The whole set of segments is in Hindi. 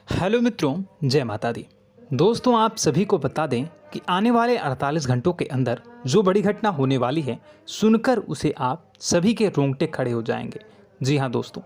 हेलो मित्रों, जय माता दी। दोस्तों, आप सभी को बता दें कि आने वाले 48 घंटों के अंदर जो बड़ी घटना होने वाली है, सुनकर उसे आप सभी के रोंगटे खड़े हो जाएंगे। जी हाँ दोस्तों,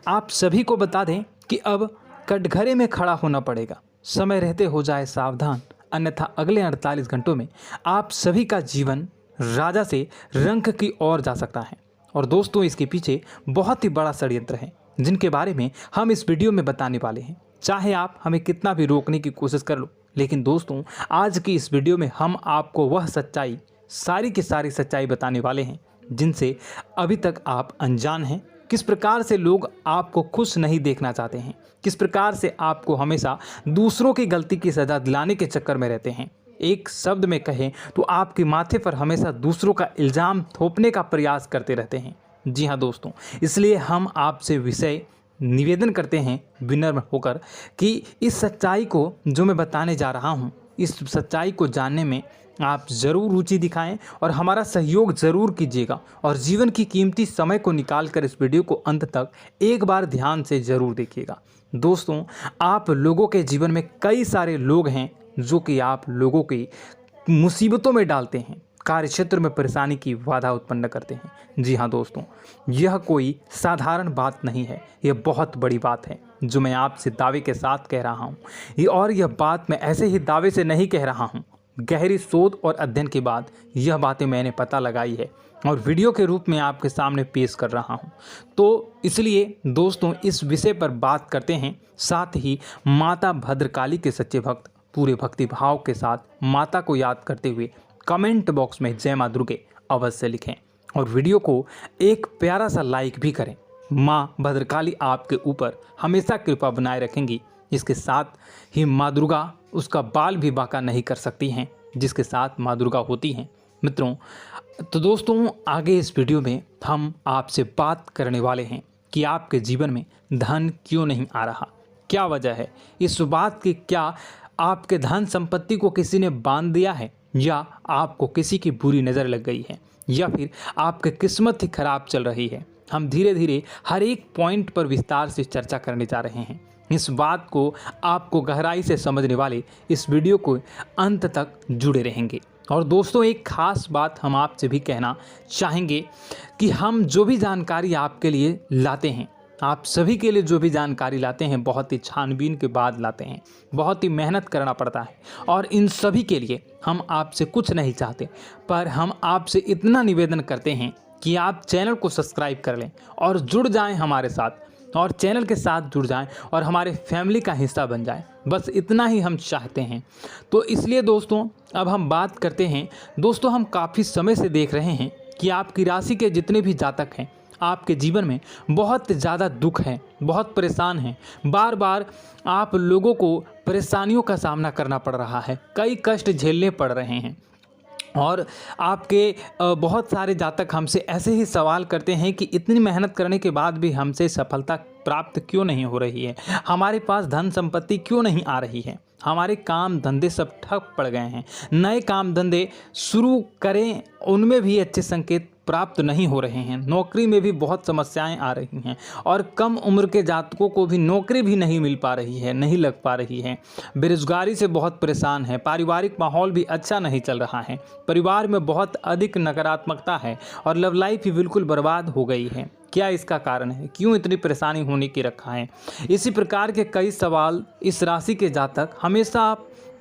आप सभी को बता दें कि अब कटघरे में खड़ा होना पड़ेगा। समय रहते हो जाए सावधान, अन्यथा अगले 48 घंटों में आप सभी का जीवन राजा से रंक की ओर जा सकता है। और दोस्तों, इसके पीछे बहुत ही बड़ा षड्यंत्र है, जिनके बारे में हम इस वीडियो में बताने वाले हैं। चाहे आप हमें कितना भी रोकने की कोशिश कर लो, लेकिन दोस्तों, आज की इस वीडियो में हम आपको वह सच्चाई, सारी की सारी सच्चाई बताने वाले हैं जिनसे अभी तक आप अनजान हैं। किस प्रकार से लोग आपको खुश नहीं देखना चाहते हैं, किस प्रकार से आपको हमेशा दूसरों की गलती की सज़ा दिलाने के चक्कर में रहते हैं। एक शब्द में कहें तो आपके माथे पर हमेशा दूसरों का इल्ज़ाम थोपने का प्रयास करते रहते हैं। जी हाँ दोस्तों, इसलिए हम आपसे विषय निवेदन करते हैं विनम्र होकर कि इस सच्चाई को जो मैं बताने जा रहा हूँ, इस सच्चाई को जानने में आप ज़रूर रुचि दिखाएं और हमारा सहयोग ज़रूर कीजिएगा। और जीवन की कीमती समय को निकाल कर इस वीडियो को अंत तक एक बार ध्यान से ज़रूर देखिएगा। दोस्तों, आप लोगों के जीवन में कई सारे लोग हैं जो कि आप लोगों की मुसीबतों में डालते हैं, कार्य क्षेत्र में परेशानी की बाधा उत्पन्न करते हैं। जी हाँ दोस्तों, यह कोई साधारण बात नहीं है, यह बहुत बड़ी बात है जो मैं आपसे दावे के साथ कह रहा हूँ। और यह बात मैं ऐसे ही दावे से नहीं कह रहा हूँ, गहरी शोध और अध्ययन के बाद यह बातें मैंने पता लगाई है और वीडियो के रूप में आपके सामने पेश कर रहा हूँ। तो इसलिए दोस्तों, इस विषय पर बात करते हैं। साथ ही माता भद्रकाली के सच्चे भक्त पूरे भक्ति भाव के साथ माता को याद करते हुए कमेंट बॉक्स में जय मां दुर्गे अवश्य लिखें और वीडियो को एक प्यारा सा लाइक भी करें। माँ भद्रकाली आपके ऊपर हमेशा कृपा बनाए रखेंगी। इसके साथ ही माँ दुर्गा उसका बाल भी बांका नहीं कर सकती हैं, जिसके साथ माँ दुर्गा होती हैं। मित्रों, तो दोस्तों, आगे इस वीडियो में हम आपसे बात करने वाले हैं कि आपके जीवन में धन क्यों नहीं आ रहा, क्या वजह है इस बात की। क्या आपके धन संपत्ति को किसी ने बांध दिया है, या आपको किसी की बुरी नज़र लग गई है, या फिर आपकी किस्मत ही खराब चल रही है। हम धीरे धीरे हर एक पॉइंट पर विस्तार से चर्चा करने जा रहे हैं। इस बात को आपको गहराई से समझने वाले इस वीडियो को अंत तक जुड़े रहेंगे। और दोस्तों, एक खास बात हम आपसे भी कहना चाहेंगे कि हम जो भी जानकारी आपके लिए लाते हैं, आप सभी के लिए जो भी जानकारी लाते हैं, बहुत ही छानबीन के बाद लाते हैं, बहुत ही मेहनत करना पड़ता है। और इन सभी के लिए हम आपसे कुछ नहीं चाहते, पर हम आपसे इतना निवेदन करते हैं कि आप चैनल को सब्सक्राइब कर लें और जुड़ जाएं हमारे साथ, और चैनल के साथ जुड़ जाएं और हमारे फैमिली का हिस्सा बन जाएं। बस इतना ही हम चाहते हैं। तो इसलिए दोस्तों, अब हम बात करते हैं। दोस्तों, हम काफ़ी समय से देख रहे हैं कि आपकी राशि के जितने भी जातक हैं, आपके जीवन में बहुत ज़्यादा दुख है, बहुत परेशान हैं। बार बार आप लोगों को परेशानियों का सामना करना पड़ रहा है, कई कष्ट झेलने पड़ रहे हैं। और आपके बहुत सारे जातक हमसे ऐसे ही सवाल करते हैं कि इतनी मेहनत करने के बाद भी हमसे सफलता प्राप्त क्यों नहीं हो रही है, हमारे पास धन संपत्ति क्यों नहीं आ रही है, हमारे काम धंधे सब ठप पड़ गए हैं, नए काम धंधे शुरू करें उनमें भी अच्छे संकेत प्राप्त नहीं हो रहे हैं, नौकरी में भी बहुत समस्याएं आ रही हैं, और कम उम्र के जातकों को भी नौकरी भी नहीं मिल पा रही है, नहीं लग पा रही है, बेरोजगारी से बहुत परेशान है, पारिवारिक माहौल भी अच्छा नहीं चल रहा है, परिवार में बहुत अधिक नकारात्मकता है और लव लाइफ भी बिल्कुल बर्बाद हो गई है। क्या इसका कारण है, क्यों इतनी परेशानी होने की रखा है? इसी प्रकार के कई सवाल इस राशि के जातक हमेशा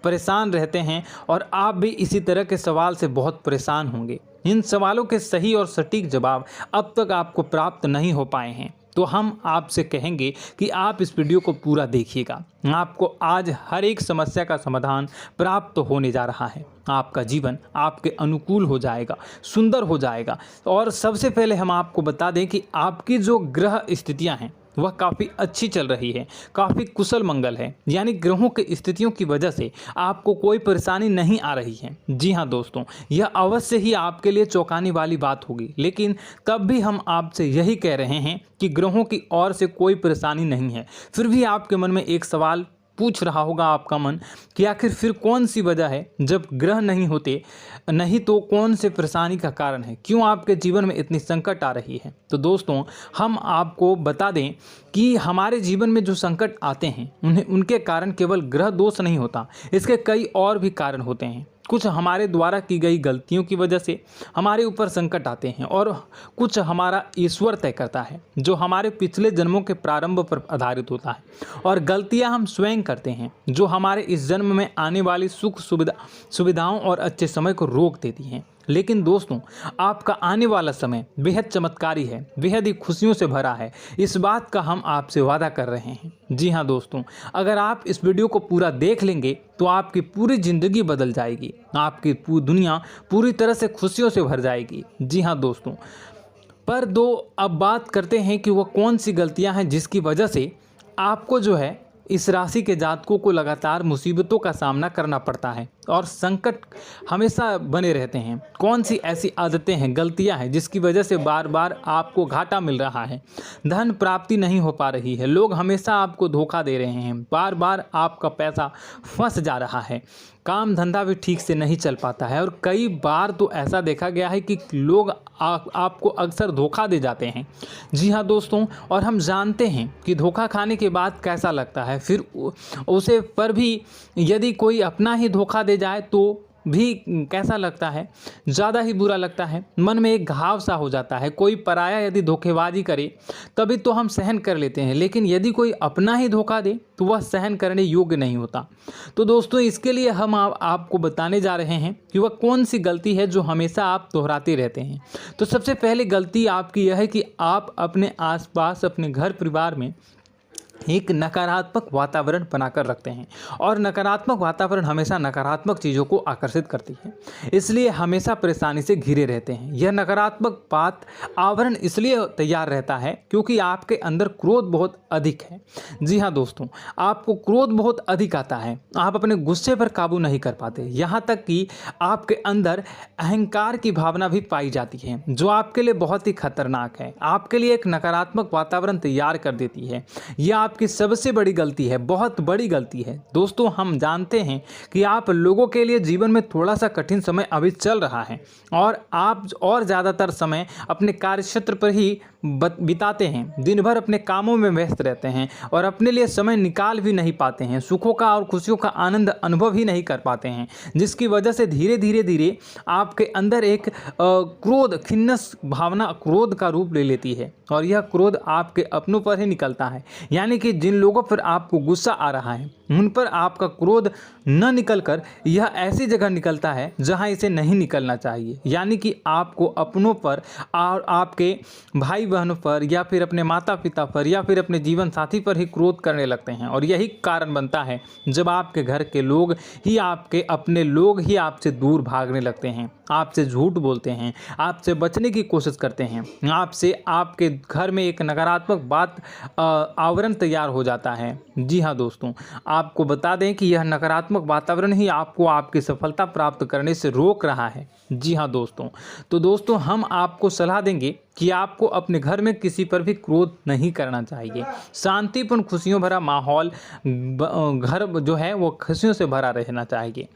परेशान रहते हैं, और आप भी इसी तरह के सवाल से बहुत परेशान होंगे। इन सवालों के सही और सटीक जवाब अब तक आपको प्राप्त नहीं हो पाए हैं, तो हम आपसे कहेंगे कि आप इस वीडियो को पूरा देखिएगा। आपको आज हर एक समस्या का समाधान प्राप्त होने जा रहा है। आपका जीवन आपके अनुकूल हो जाएगा, सुंदर हो जाएगा। और सबसे पहले हम आपको बता दें कि आपकी जो ग्रह स्थितियां हैं वह काफ़ी अच्छी चल रही है, काफ़ी कुशल मंगल है, यानी ग्रहों की स्थितियों की वजह से आपको कोई परेशानी नहीं आ रही है। जी हाँ दोस्तों, यह अवश्य ही आपके लिए चौंकाने वाली बात होगी, लेकिन तब भी हम आपसे यही कह रहे हैं कि ग्रहों की ओर से कोई परेशानी नहीं है। फिर भी आपके मन में एक सवाल पूछ रहा होगा आपका मन कि आखिर फिर कौन सी वजह है, जब ग्रह नहीं होते नहीं तो कौन से परेशानी का कारण है, क्यों आपके जीवन में इतनी संकट आ रही है। तो दोस्तों हम आपको बता दें कि हमारे जीवन में जो संकट आते हैं उनके कारण केवल ग्रह दोष नहीं होता, इसके कई और भी कारण होते हैं। कुछ हमारे द्वारा की गई गलतियों की वजह से हमारे ऊपर संकट आते हैं और कुछ हमारा ईश्वर तय करता है, जो हमारे पिछले जन्मों के प्रारंभ पर आधारित होता है। और गलतियां हम स्वयं करते हैं, जो हमारे इस जन्म में आने वाली सुख सुविधाओं और अच्छे समय को रोक देती हैं। लेकिन दोस्तों आपका आने वाला समय बेहद चमत्कारी है, बेहद ही खुशियों से भरा है, इस बात का हम आपसे वादा कर रहे हैं। जी हाँ दोस्तों, अगर आप इस वीडियो को पूरा देख लेंगे तो आपकी पूरी ज़िंदगी बदल जाएगी, आपकी पूरी दुनिया पूरी तरह से खुशियों से भर जाएगी। जी हाँ दोस्तों, पर अब बात करते हैं कि वह कौन सी गलतियां हैं जिसकी वजह से आपको जो है इस राशि के जातकों को लगातार मुसीबतों का सामना करना पड़ता है और संकट हमेशा बने रहते हैं। कौन सी ऐसी आदतें हैं, गलतियां हैं जिसकी वजह से बार बार आपको घाटा मिल रहा है, धन प्राप्ति नहीं हो पा रही है, लोग हमेशा आपको धोखा दे रहे हैं, बार बार आपका पैसा फंस जा रहा है, काम धंधा भी ठीक से नहीं चल पाता है और कई बार तो ऐसा देखा गया है कि लोग आपको अक्सर धोखा दे जाते हैं। जी हाँ दोस्तों, और हम जानते हैं कि धोखा खाने के बाद कैसा लगता है, फिर उसे पर भी यदि कोई अपना ही धोखा दे जाए तो भी कैसा लगता है, ज़्यादा ही बुरा लगता है, मन में एक घाव सा हो जाता है। कोई पराया यदि धोखेबाजी करे तभी तो हम सहन कर लेते हैं, लेकिन यदि कोई अपना ही धोखा दे तो वह सहन करने योग्य नहीं होता। तो दोस्तों इसके लिए हम आपको बताने जा रहे हैं कि वह कौन सी गलती है जो हमेशा आप दोहराते रहते हैं। तो सबसे पहली गलती आपकी यह है कि आप अपने आसपास, अपने घर परिवार में एक नकारात्मक वातावरण बनाकर रखते हैं और नकारात्मक वातावरण हमेशा नकारात्मक चीज़ों को आकर्षित करती है, इसलिए हमेशा परेशानी से घिरे रहते हैं। यह नकारात्मक आवरण इसलिए तैयार रहता है क्योंकि आपके अंदर क्रोध बहुत अधिक है। जी हाँ दोस्तों, आपको क्रोध बहुत अधिक आता है, आप अपने गुस्से पर काबू नहीं कर पाते, यहाँ तक कि आपके अंदर अहंकार की भावना भी पाई जाती है, जो आपके लिए बहुत ही खतरनाक है, आपके लिए एक नकारात्मक वातावरण तैयार कर देती है। यह आपकी सबसे बड़ी गलती है, बहुत बड़ी गलती है। दोस्तों हम जानते हैं कि आप लोगों के लिए जीवन में थोड़ा सा कठिन समय अभी चल रहा है और आप और ज़्यादातर समय अपने कार्यक्षेत्र पर ही बिताते हैं, दिन भर अपने कामों में व्यस्त रहते हैं और अपने लिए समय निकाल भी नहीं पाते हैं, सुखों का और खुशियों का आनंद अनुभव ही नहीं कर पाते हैं, जिसकी वजह से धीरे धीरे आपके अंदर एक क्रोध, खिन्नस भावना क्रोध का रूप ले लेती है और यह क्रोध आपके अपनों पर ही निकलता है। यानी कि जिन लोगों पर आपको गुस्सा आ रहा है उन पर आपका क्रोध न निकलकर यह ऐसी जगह निकलता है जहां इसे नहीं निकलना चाहिए। यानी कि आपको अपनों पर और आपके भाई बहनों पर या फिर अपने माता पिता पर या फिर अपने जीवन साथी पर ही क्रोध करने लगते हैं और यही कारण बनता है जब आपके घर के लोग ही, आपके अपने लोग ही आपसे दूर भागने लगते हैं, आपसे झूठ बोलते हैं, आपसे बचने की कोशिश करते हैं, आपसे आपके घर में एक नकारात्मक आवरण तैयार हो जाता है। जी हाँ दोस्तों, आपको बता दें कि यह नकारात्मक वातावरण ही आपको आपकी सफलता प्राप्त करने से रोक रहा है। जी हाँ दोस्तों, तो दोस्तों हम आपको सलाह देंगे कि आपको अपने घर में किसी पर भी क्रोध नहीं करना चाहिए। शांतिपूर्ण खुशियों भरा माहौल, घर जो है वो खुशियों से भरा रहना चाहिए।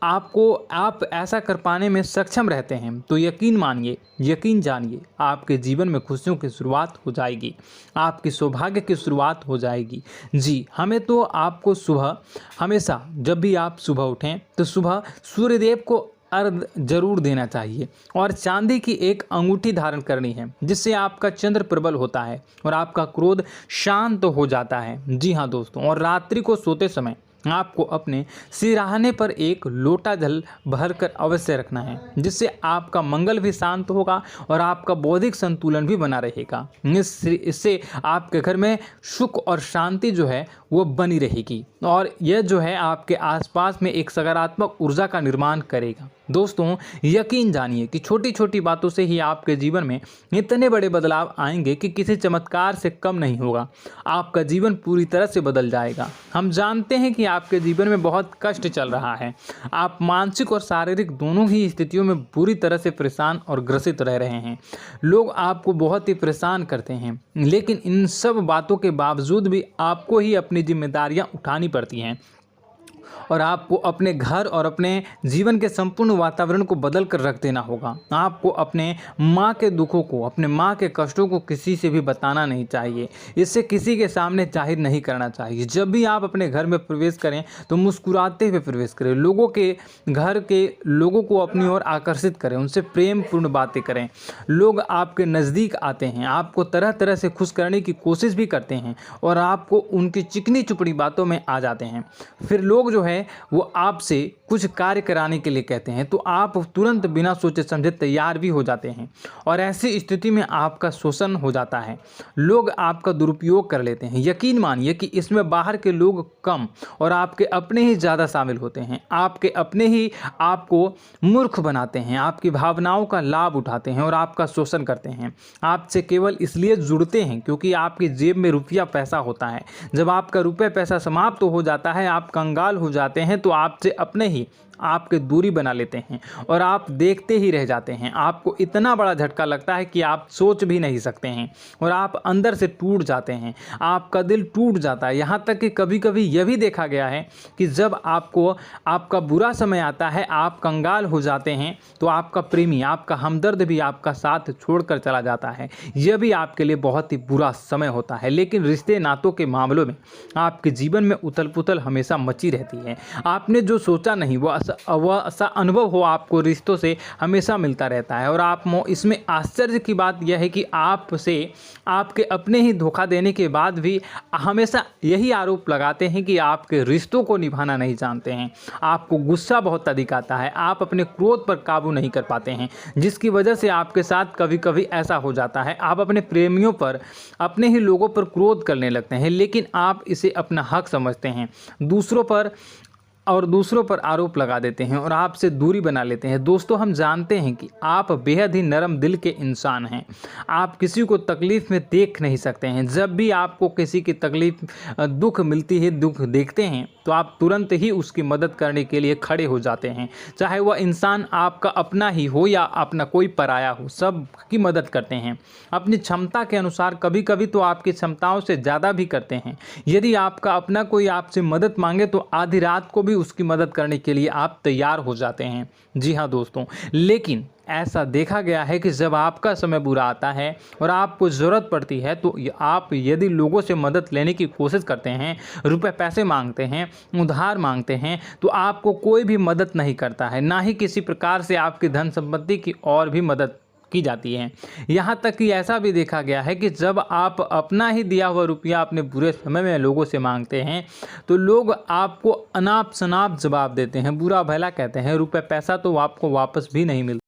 आप ऐसा कर पाने में सक्षम रहते हैं तो यकीन मानिए, यकीन जानिए, आपके जीवन में खुशियों की शुरुआत हो जाएगी, आपकी सौभाग्य की शुरुआत हो जाएगी। जी, हमें तो आपको सुबह, हमेशा जब भी आप सुबह उठें तो सुबह सूर्यदेव को अर्घ जरूर देना चाहिए और चांदी की एक अंगूठी धारण करनी है, जिससे आपका चंद्र प्रबल होता है और आपका क्रोध शांत हो जाता है। जी हाँ दोस्तों, और रात्रि को सोते समय आपको अपने सिरहाने पर एक लोटा जल भरकर अवश्य रखना है, जिससे आपका मंगल भी शांत होगा और आपका बौद्धिक संतुलन भी बना रहेगा। इससे आपके घर में सुख और शांति जो है वो बनी रहेगी और यह जो है आपके आसपास में एक सकारात्मक ऊर्जा का निर्माण करेगा। दोस्तों यकीन जानिए कि छोटी छोटी बातों से ही आपके जीवन में इतने बड़े बदलाव आएंगे कि किसी चमत्कार से कम नहीं होगा, आपका जीवन पूरी तरह से बदल जाएगा। हम जानते हैं कि आपके जीवन में बहुत कष्ट चल रहा है। आप मानसिक और शारीरिक दोनों ही स्थितियों में बुरी तरह से परेशान और ग्रसित रह रहे हैं। लोग आपको बहुत ही परेशान करते हैं, लेकिन इन सब बातों के बावजूद भी आपको ही अपनी जिम्मेदारियां उठानी पड़ती हैं और आपको अपने घर और अपने जीवन के संपूर्ण वातावरण को बदल कर रख देना होगा। आपको अपने माँ के दुखों को, अपने माँ के कष्टों को किसी से भी बताना नहीं चाहिए। इससे किसी के सामने जाहिर नहीं करना चाहिए। जब भी आप अपने घर में प्रवेश करें तो मुस्कुराते हुए प्रवेश करें। लोगों के घर के लोगों को अपनी ओर आकर्षित करें, उनसे प्रेमपूर्ण बातें करें। लोग आपके नज़दीक आते हैं, आपको तरह तरह से खुश करने की कोशिश भी करते हैं और आपको उनकी चिकनी चुपड़ी बातों में आ जाते हैं। फिर लोग जो है वो आपसे कुछ कार्य कराने के लिए कहते हैं तो आप तुरंत बिना सोचे समझे तैयार भी हो जाते हैं और ऐसी स्थिति में आपका शोषण हो जाता है। लोग आपका दुरुपयोग कर लेते हैं। यकीन मानिए कि इसमें बाहर के लोग कम और आपके अपने ही ज़्यादा शामिल होते हैं। आपके अपने ही आपको मूर्ख बनाते हैं, आपकी भावनाओं का लाभ उठाते हैं और आपका शोषण करते हैं। आपसे केवल इसलिए जुड़ते हैं क्योंकि आपकी जेब में रुपया पैसा होता है। जब आपका रुपया पैसा समाप्त हो जाता है, आप कंगाल हो जाते हैं तो आपसे अपने ही आपके दूरी बना लेते हैं और आप देखते ही रह जाते हैं। आपको इतना बड़ा झटका लगता है कि आप सोच भी नहीं सकते हैं और आप अंदर से टूट जाते हैं। आपका दिल टूट जाता है। यहाँ तक कि कभी कभी यह भी देखा गया है कि जब आपको आपका बुरा समय आता है, आप कंगाल हो जाते हैं तो आपका प्रेमी, आपका हमदर्द भी आपका साथ छोड़कर चला जाता है। यह भी आपके लिए बहुत ही बुरा समय होता है। लेकिन रिश्ते नातों के मामलों में आपके जीवन में उथल पुथल हमेशा मची रहती है। आपने जो सोचा नहीं वो ऐसा अनुभव हो आपको रिश्तों से हमेशा मिलता रहता है। और आप इसमें आश्चर्य की बात यह है कि आपसे आपके अपने ही धोखा देने के बाद भी हमेशा यही आरोप लगाते हैं कि आपके रिश्तों को निभाना नहीं जानते हैं। आपको गुस्सा बहुत अधिक आता है, आप अपने क्रोध पर काबू नहीं कर पाते हैं, जिसकी वजह से आपके साथ कभी कभी ऐसा हो जाता है आप अपने प्रेमियों पर, अपने ही लोगों पर क्रोध करने लगते हैं। लेकिन आप इसे अपना हक समझते हैं, दूसरों पर आरोप लगा देते हैं और आपसे दूरी बना लेते हैं। दोस्तों, हम जानते हैं कि आप बेहद ही नरम दिल के इंसान हैं। आप किसी को तकलीफ़ में देख नहीं सकते हैं। जब भी आपको किसी की तकलीफ़, दुख मिलती है, दुख देखते हैं तो आप तुरंत ही उसकी मदद करने के लिए खड़े हो जाते हैं। चाहे वह इंसान आपका अपना ही हो या अपना कोई पराया हो, सब की मदद करते हैं अपनी क्षमता के अनुसार। कभी कभी तो आपकी क्षमताओं से ज़्यादा भी करते हैं। यदि आपका अपना कोई आपसे मदद मांगे तो आधी रात को भी उसकी मदद करने के लिए आप तैयार हो जाते हैं। जी हाँ दोस्तों, लेकिन ऐसा देखा गया है कि जब आपका समय बुरा आता है और आपको ज़रूरत पड़ती है तो आप यदि लोगों से मदद लेने की कोशिश करते हैं, रुपए पैसे मांगते हैं, उधार मांगते हैं, तो आपको कोई भी मदद नहीं करता है। ना ही किसी प्रकार से आपकी धन संपत्ति की और भी मदद की जाती है। यहाँ तक कि ऐसा भी देखा गया है कि जब आप अपना ही दिया हुआ रुपया अपने बुरे समय में लोगों से मांगते हैं तो लोग आपको अनाप शनाप जवाब देते हैं, बुरा भला कहते हैं। रुपये पैसा तो आपको वापस भी नहीं मिलता।